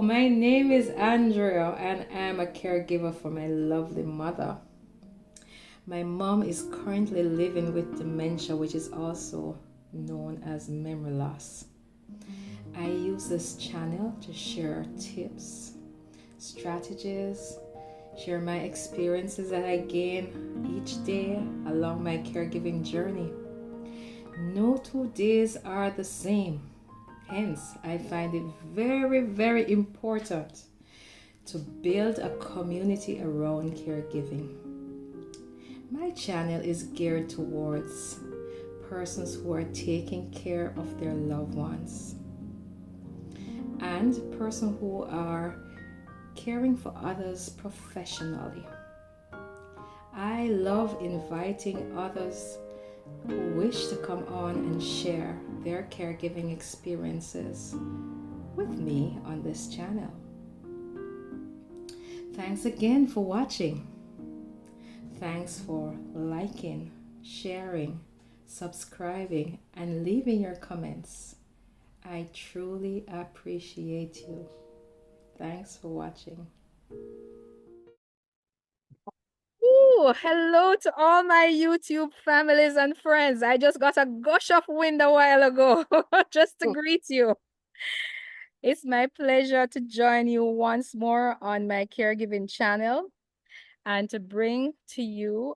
my name is Andrea and I'm a caregiver for my lovely mother. My mom is currently living with dementia, which is also known as memory loss. I use this channel to share tips, strategies, share my experiences that I gain each day along my caregiving journey. No 2 days are the same. Hence, I find it very, very important to build a community around caregiving. My channel is geared towards persons who are taking care of their loved ones and persons who are caring for others professionally. I love inviting others who wish to come on and share their caregiving experiences with me on this channel. Thanks again for watching. Thanks for liking, sharing, subscribing, and leaving your comments. I truly appreciate you. Thanks for watching. Ooh, hello to all my YouTube families and friends. I just got a gush of wind a while ago just to greet you. It's my pleasure to join you once more on my caregiving channel and to bring to you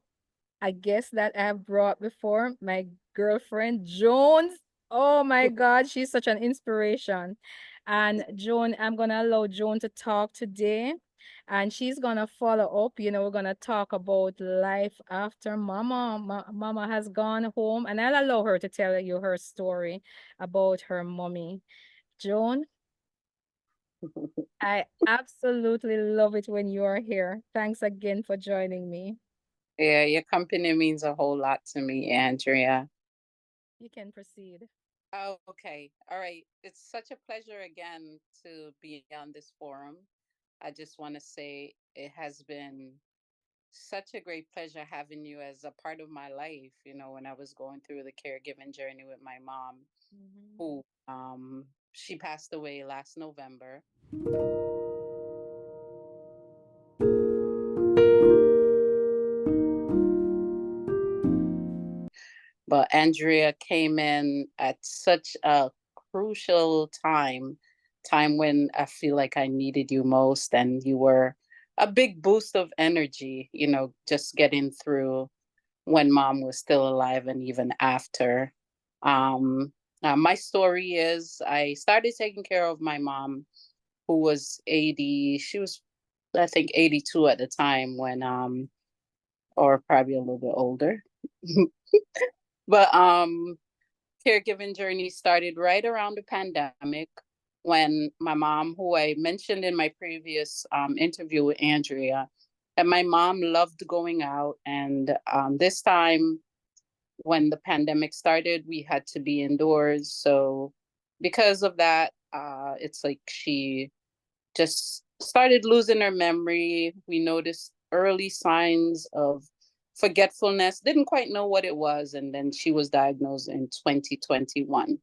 a guest that I have brought before, my girlfriend, Joan. Oh my God, she's such an inspiration. And Joan, I'm going to allow Joan to talk today. And she's going to follow up. We're going to talk about life after Mama. Mama has gone home. And I'll allow her to tell you her story about her mommy. Joan, I absolutely love it when you are here. Thanks again for joining me. Yeah, your company means a whole lot to me, Andrea. You can proceed. Oh, okay. All right. It's such a pleasure again to be on this forum. I just want to say it has been such a great pleasure having you as a part of my life, when I was going through the caregiving journey with my mom, Mhm. who she passed away last November. But Andrea came in at such a crucial time when I feel like I needed you most, and you were a big boost of energy, just getting through when mom was still alive and even after. Um, my story is I started taking care of my mom, who was 80. She was, I think, 82 at the time when, or probably a little bit older. But caregiving journey started right around the pandemic when my mom, who I mentioned in my previous interview with Andrea, and my mom loved going out. And this time, when the pandemic started, we had to be indoors. So, because of that, it's like she just started losing her memory. We noticed early signs of forgetfulness, didn't quite know what it was. And then she was diagnosed in 2021.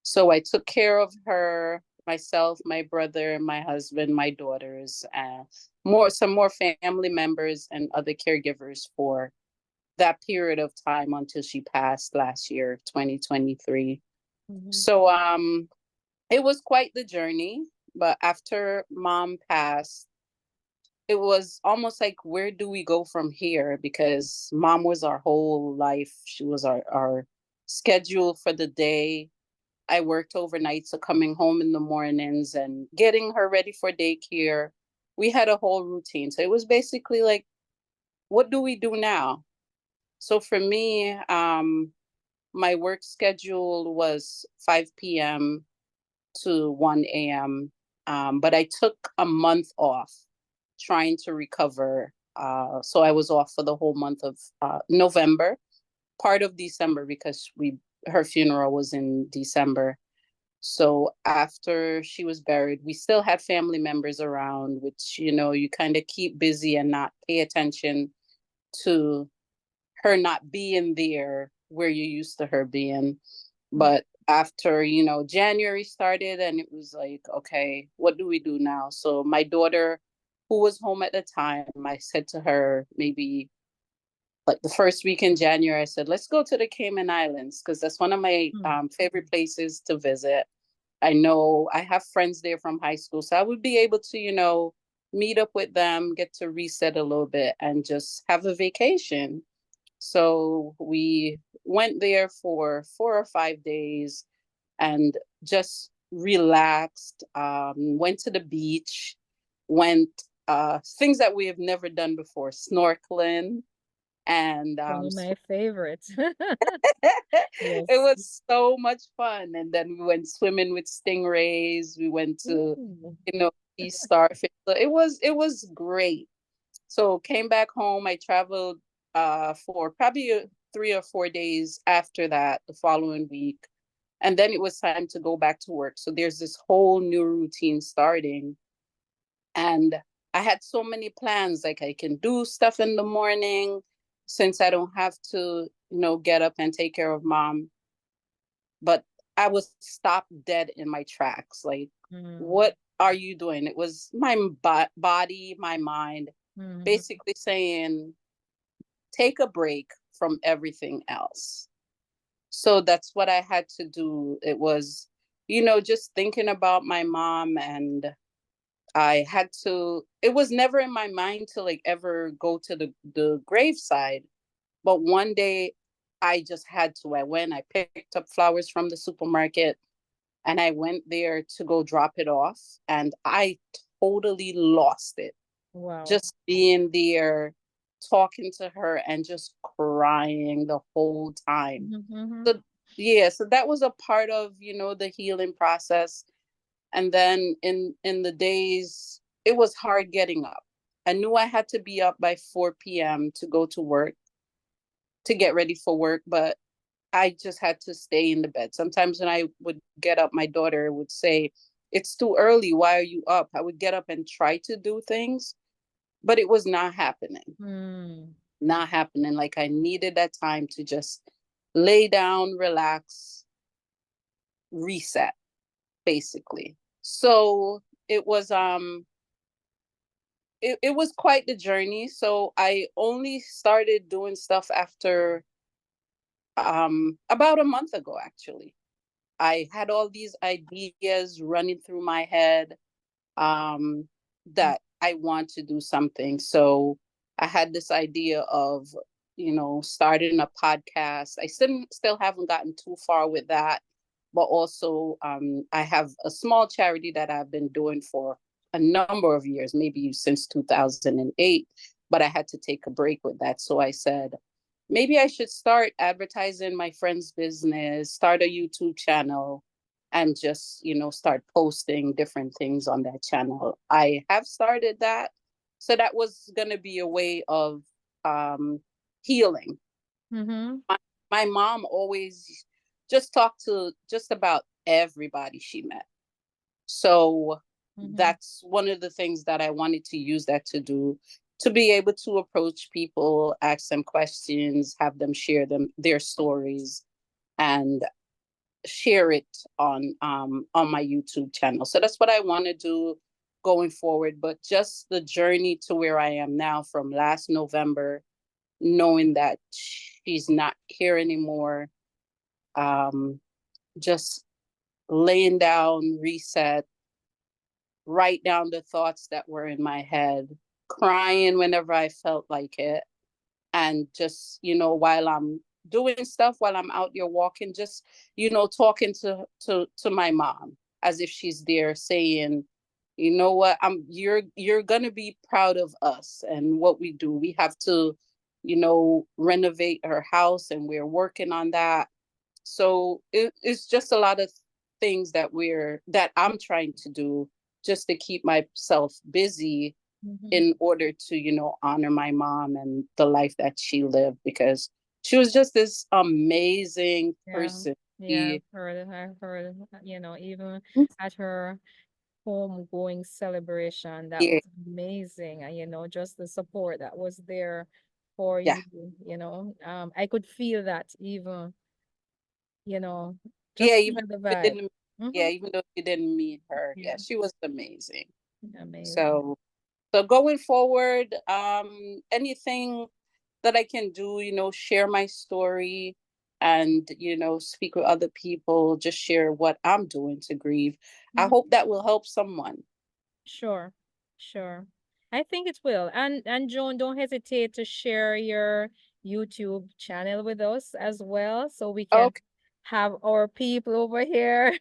So I took care of her, myself, my brother, my husband, my daughters, some more family members and other caregivers for that period of time until she passed last year, 2023. Mhm. So it was quite the journey. But after mom passed, it was almost like, where do we go from here? Because mom was our whole life. She was our schedule for the day. I worked overnight, so coming home in the mornings and getting her ready for daycare. We had a whole routine. So it was basically like, what do we do now? So for me, my work schedule was 5 p.m. to 1 a.m. But I took a month off trying to recover. So I was off for the whole month of November, part of December, because her funeral was in December. So after she was buried, we still had family members around, which, you kind of keep busy and not pay attention to her not being there where you used to her being. But after, January started, and it was like, okay, what do we do now? So my daughter, who was home at the time, I said to her, maybe like the first week in January, I said, let's go to the Cayman Islands, because that's one of my favorite places to visit. I know I have friends there from high school, so I would be able to, meet up with them, get to reset a little bit, and just have a vacation. So we went there for 4 or 5 days and just relaxed, went to the beach, went things that we have never done before, snorkeling. And One of my favorites. it Yes. was so much fun. And then we went swimming with stingrays. We went to, Ooh. see starfish. So it was great. So came back home. I traveled for probably 3 or 4 days after that, the following week. And then it was time to go back to work. So there's this whole new routine starting. And I had so many plans, like I can do stuff in the morning since I don't have to, get up and take care of mom. But I was stopped dead in my tracks. Like, what are you doing? It was my body, my mind, basically saying, take a break from everything else. So that's what I had to do. It was, just thinking about my mom, and I had to, it was never in my mind to like ever go to the graveside. But one day I just had to. I went, I picked up flowers from the supermarket, and I went there to go drop it off. And I totally lost it. Wow. Just being there, talking to her, and just crying the whole time. So yeah, so that was a part of, the healing process. And then in the days, it was hard getting up. I knew I had to be up by 4 p.m. to go to work, to get ready for work, but I just had to stay in the bed. Sometimes when I would get up, my daughter would say, it's too early. Why are you up? I would get up and try to do things, but it was not happening. Not happening. Like I needed that time to just lay down, relax, reset, basically. So it was quite the journey. So I only started doing stuff after about a month ago, actually. I had all these ideas running through my head, that I want to do something. So I had this idea of, starting a podcast. I still haven't gotten too far with that, but also I have a small charity that I've been doing for a number of years, maybe since 2008, but I had to take a break with that. So I said, maybe I should start advertising my friend's business, start a YouTube channel, and just, start posting different things on that channel. I have started that. So that was going to be a way of healing. My mom always just talked to just about everybody she met. So that's one of the things that I wanted to use that to do, to be able to approach people, ask them questions, have them share their stories, and share it on my YouTube channel. So that's what I want to do going forward. But just the journey to where I am now from last November, knowing that she's not here anymore, just laying down, reset, write down the thoughts that were in my head, crying whenever I felt like it, and just, while I'm doing stuff, while I'm out there walking, just, talking to my mom as if she's there, saying, you know what, you're gonna be proud of us and what we do. We have to, renovate her house, and we're working on that. So it's just a lot of things that I'm trying to do, just to keep myself busy in order to, honor my mom and the life that she lived, because she was just this amazing person. Yeah, I've heard, even at her homegoing celebration, that Yeah, was amazing. And, just the support that was there for yeah, you, I could feel that even, you know, Yeah, Just even feel the if you vibe. didn't, Mm-hmm. yeah, even though you didn't meet her, yeah, Yeah, she was amazing. amazing. So, so going forward, anything that I can do, share my story and, speak with other people, just share what I'm doing to grieve. I Mhm. hope that will help someone. Sure, sure. I think it will. And Joan, don't hesitate to share your YouTube channel with us as well, so we can Okay. have our people over here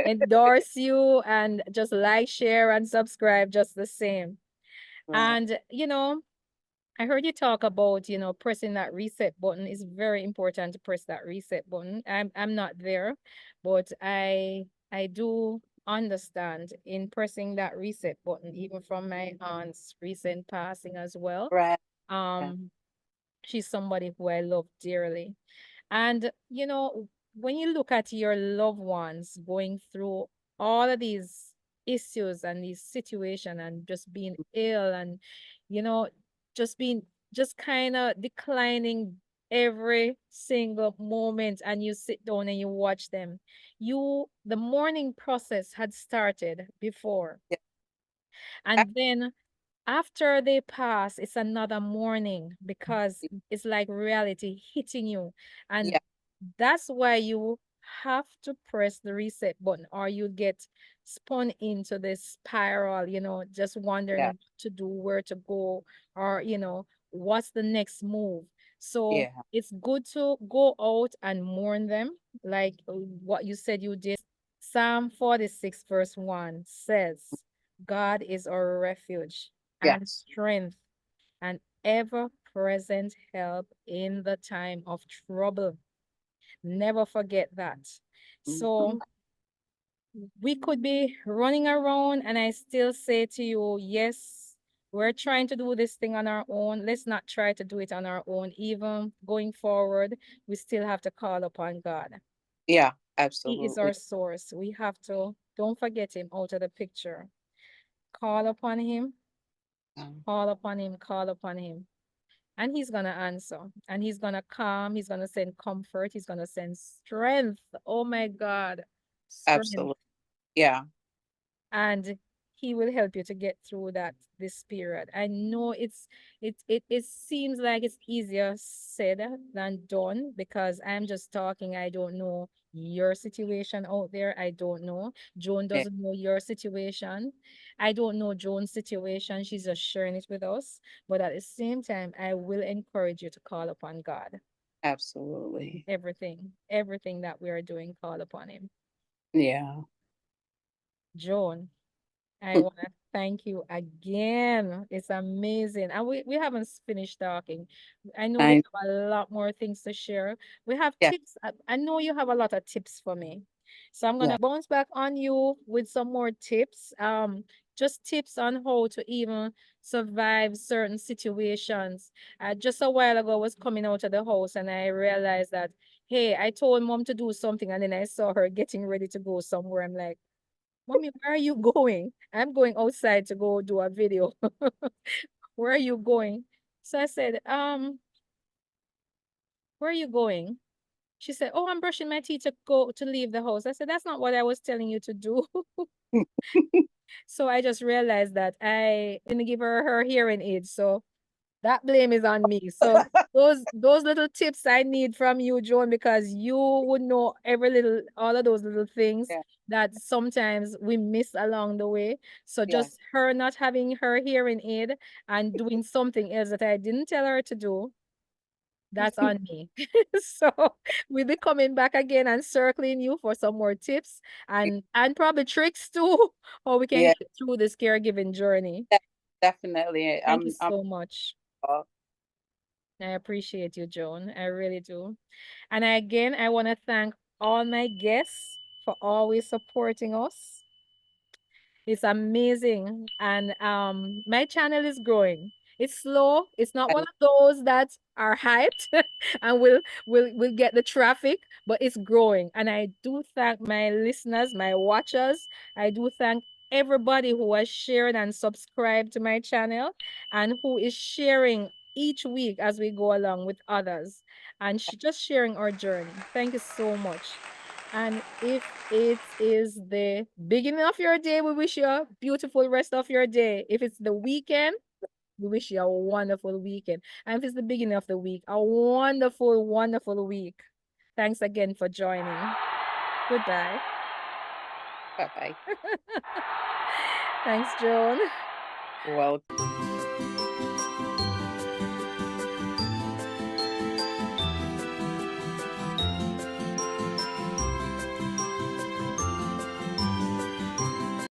endorse you and just like, share, and subscribe just the same. Right. And I heard you talk about, pressing that reset button. Is very important to press that reset button. I'm not there, but I do understand in pressing that reset button, even from my aunt's recent passing as well. Right. Yeah. Um, she's somebody who I love dearly. And, when you look at your loved ones going through all of these issues and these situations and just being ill and, you know, just being, just kind of declining every single moment, and you sit down and you watch them, the mourning process had started before. Yeah. And then after they pass, it's another morning because it's like reality hitting you. And Yeah. that's why you have to press the reset button, or you get spun into this spiral, just wondering Yeah. what to do, where to go, or, what's the next move. So Yeah. it's good to go out and mourn them, like what you said you did. Psalm 46, verse 1 says, God is our refuge and Yes. strength, and ever present help in the time of trouble. Never forget that. Hmm. So we could be running around, and I still say to you, yes, we're trying to do this thing on our own. Let's not try to do it on our own. Even going forward, we still have to call upon God. Yeah. He is Absolutely. our source. We have to, don't forget him out of the picture. Call upon him, call upon him, call upon him. And he's going to answer, and he's going to calm, he's going to send comfort, he's going to send strength. Oh my God, strength. Absolutely. Yeah. And he will help you to get through this period. I know it seems like it's easier said than done, because I'm just talking. I don't know your situation out there. I don't know. Joan Yeah. doesn't know your situation. I don't know Joan's situation. She's just sharing it with us. But at the same time, I will encourage you to call upon God. Absolutely. Everything that we are doing, call upon him. Yeah. Joan, I want to thank you again. It's amazing. And we haven't finished talking. I know we I, have a lot more things to share. We have yeah. tips. I know you have a lot of tips for me. So I'm Yeah. gonna bounce back on you with some more tips. Just tips on how to even survive certain situations. Just a while ago, I was coming out of the house and I realized that, hey, I told mom to do something, and then I saw her getting ready to go somewhere. I'm like, Mommy, where are you going? I'm going outside to go do a video. Where are you going? So I said, where are you going? She said, oh, I'm brushing my teeth to leave the house. I said, that's not what I was telling you to do. So I just realized that I didn't give her hearing aid. So that blame is on me. So those little tips I need from you, Joan, because you would know all of those little things Yeah. that sometimes we miss along the way. So Yeah. just her not having her hearing aid and doing something else that I didn't tell her to do, that's on me. So we'll be coming back again and circling you for some more tips and probably tricks too, how we can Yeah. get through this caregiving journey. de- Definitely. Thank you I'm so much. uh, I appreciate you, Joan. I really do. And again, I want to thank all my guests for always supporting us. It's amazing. And my channel is growing. It's slow. It's not one and of those that are hyped and will get the traffic, but it's growing. And I do thank my listeners, my watchers. I do thank everybody who has shared and subscribed to my channel and who is sharing each week as we go along with others and just sharing our journey. Thank you so much. And if it is the beginning of your day, we wish you a beautiful rest of your day. If it's the weekend, we wish you a wonderful weekend. And if it's the beginning of the week, a wonderful, wonderful week. Thanks again for joining. Goodbye. Bye-bye. Thanks, Joan. Welcome.